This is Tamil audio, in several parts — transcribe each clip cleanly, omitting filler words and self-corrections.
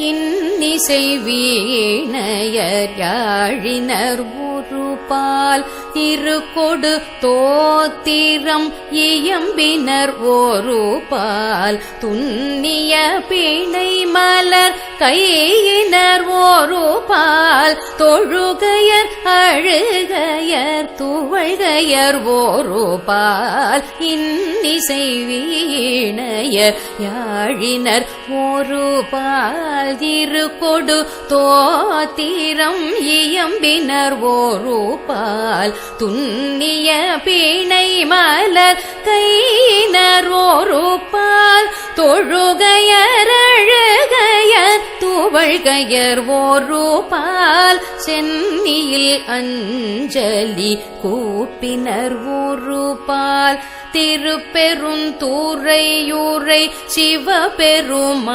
இன்னிசை வீணையர் யாழினர் ஒருபால் திருக்கொடு தோத்திரம் இயம்பினர் ஒருபால் துன்னிய பிணை மலர் கையினர் ஒருபால் தொழுகையர் அழுகையர் துவழ்கையர் ஒருபால் இன்னிசை வீணையர் யாழினர் ஒருபால் திருக்கொடு தோத்திரம் இயம்பினர் ஒருபால் துன்னிய பிணை மலர் கையினர் ஒருபால் தொழுகையர் அழுகையர் துவழ்கையர் ஒருபால் சென்னியில் அஞ்சலி கூப்பினர் ஒருபால் திருப்பெருந்துறையூரை சிவபெருமானே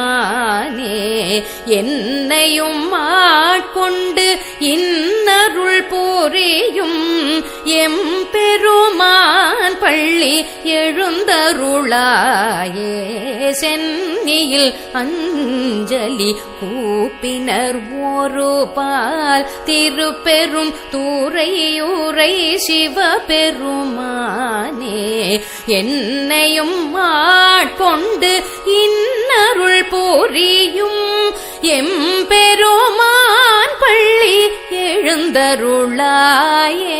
என்னையும் ஆட்கொண்டு இன்னருள் புரியும் எம்பெருமான் பள்ளி எழுந்தருளாயே சென்னியில் அஞ்சலி கூப்பினர் ஒருபால் திருப்பெரும் தூரையூரை சிவபெருமானே என்னையும் ஆட்கொண்டு இன்னருள் புரியும் எம்பெருமான் பள்ளி எழுந்தருளாயே.